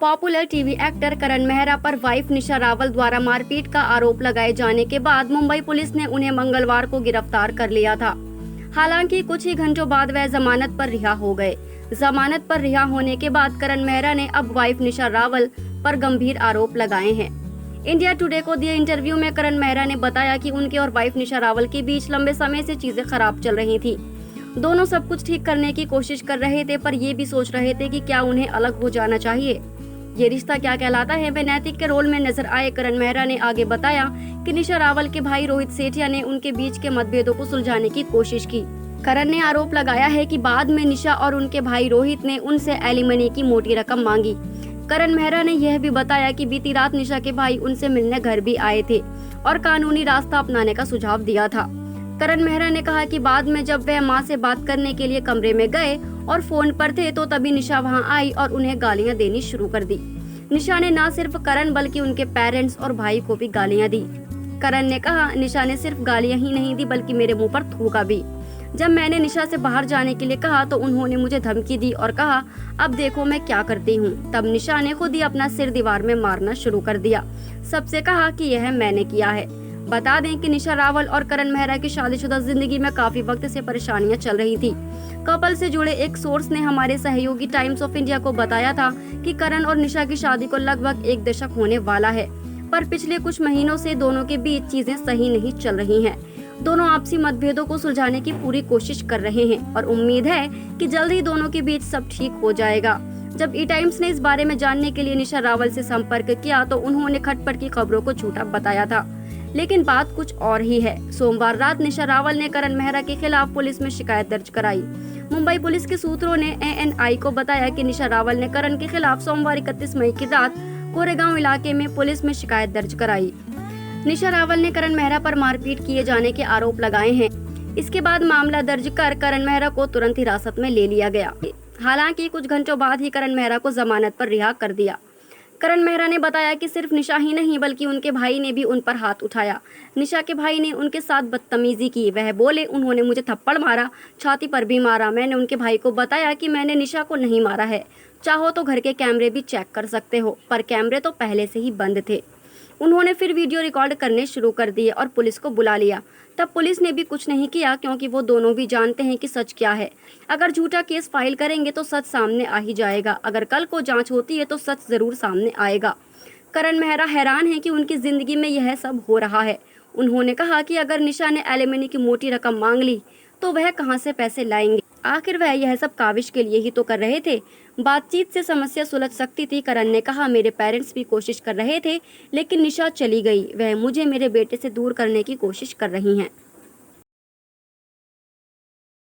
Popular TV actor करण मेहरा पर wife निशा रावल द्वारा मारपीट का आरोप लगाए जाने के बाद मुंबई पुलिस ने उन्हें मंगलवार को गिरफ्तार कर लिया था। हालांकि कुछ ही घंटों बाद वह जमानत पर रिहा हो गए। जमानत पर रिहा होने के बाद करण मेहरा ने अब वाइफ निशा रावल पर गंभीर आरोप लगाए हैं। इंडिया टुडे को दिए इंटरव्यू में करण मेहरा ने बताया कि उनके और वाइफ निशा रावल के बीच लंबे समय से चीजें खराब चल रही थी। दोनों सब कुछ ठीक करने की कोशिश कर रहे थे, पर ये भी सोच रहे थे कि क्या उन्हें अलग हो जाना चाहिए। ये रिश्ता क्या कहलाता है, वे नैतिक के रोल में नजर आए। करण मेहरा ने आगे बताया कि निशा रावल के भाई रोहित सेठिया ने उनके बीच के मतभेदों को सुलझाने की कोशिश की। करण ने आरोप लगाया है कि बाद में निशा और उनके भाई रोहित ने उनसे एलिमनी की मोटी रकम मांगी। करण मेहरा ने यह भी बताया कि बीती रात निशा के भाई उनसे मिलने घर भी आए थे और कानूनी रास्ता अपनाने का सुझाव दिया था। करण मेहरा ने कहा कि बाद में जब वह मां से बात करने के लिए कमरे में गए और फोन पर थे तो तभी निशा वहां आई और उन्हें गालियां देनी शुरू कर दी। निशा ने न सिर्फ करण बल्कि उनके पेरेंट्स और भाई को भी गालियां दी। करण ने कहा, निशा ने सिर्फ गालियां ही नहीं दी बल्कि मेरे मुंह पर थूका भी। जब मैंने निशा से बाहर जाने के लिए कहा तो उन्होंने मुझे धमकी दी और कहा, अब देखो मैं क्या करती हूँ। तब निशा ने खुद ही अपना सिर दीवार में मारना शुरू कर दिया। सबसे कहा कि यह मैंने किया है। बता दें कि निशा रावल और करण मेहरा की शादीशुदा जिंदगी में काफी वक्त से परेशानियां चल रही थी। कपल से जुड़े एक सोर्स ने हमारे सहयोगी टाइम्स ऑफ इंडिया को बताया था कि करण और निशा की शादी को लगभग 1 दशक होने वाला है, पर पिछले कुछ महीनों से दोनों के बीच चीजें सही नहीं चल रही हैं। दोनों आपसी मतभेदों को सुलझाने की पूरी कोशिश कर रहे हैं और उम्मीद है कि जल्द ही दोनों के बीच सब ठीक हो जाएगा। जब ई टाइम्स ने इस बारे में जानने के लिए निशा रावल से संपर्क किया तो उन्होंने खटपट की खबरों को झूठा बताया था, लेकिन बात कुछ और ही है। सोमवार रात निशा रावल ने करण मेहरा के खिलाफ पुलिस में शिकायत दर्ज कराई। मुंबई पुलिस के सूत्रों ने ANI को बताया कि निशा रावल ने करण के खिलाफ सोमवार 31 मई की रात कोरेगांव इलाके में पुलिस में शिकायत दर्ज कराई। निशा रावल ने करण मेहरा पर मारपीट किए जाने के आरोप लगाए हैं। इसके बाद मामला दर्ज कर करण मेहरा को तुरंत हिरासत में ले लिया गया। हालांकि कुछ घंटों बाद ही करण मेहरा को जमानत पर रिहा कर दिया। करण मेहरा ने बताया कि सिर्फ निशा ही नहीं बल्कि उनके भाई ने भी उन पर हाथ उठाया। निशा के भाई ने उनके साथ बदतमीजी की। वह बोले, उन्होंने मुझे थप्पड़ मारा, छाती पर भी मारा। मैंने उनके भाई को बताया कि मैंने निशा को नहीं मारा है, चाहो तो घर के कैमरे भी चेक कर सकते हो, पर कैमरे तो पहले से ही बंद थे। उन्होंने फिर वीडियो रिकॉर्ड करने शुरू कर दिए और पुलिस को बुला लिया। तब पुलिस ने भी कुछ नहीं किया क्योंकि वो दोनों भी जानते हैं कि सच क्या है। अगर झूठा केस फाइल करेंगे तो सच सामने आ ही जाएगा। अगर कल को जांच होती है तो सच जरूर सामने आएगा। करण मेहरा हैरान है कि उनकी जिंदगी में यह सब हो रहा है। उन्होंने कहा कि अगर निशा ने एलिमनी की मोटी रकम मांग ली तो वह कहां से पैसे लाएंगे। आखिर वह यह सब काविश के लिए ही तो कर रहे थे। बातचीत से समस्या सुलझ सकती थी। करण ने कहा, मेरे पेरेंट्स भी कोशिश कर रहे थे लेकिन निशा चली गई। वह मुझे मेरे बेटे से दूर करने की कोशिश कर रही हैं।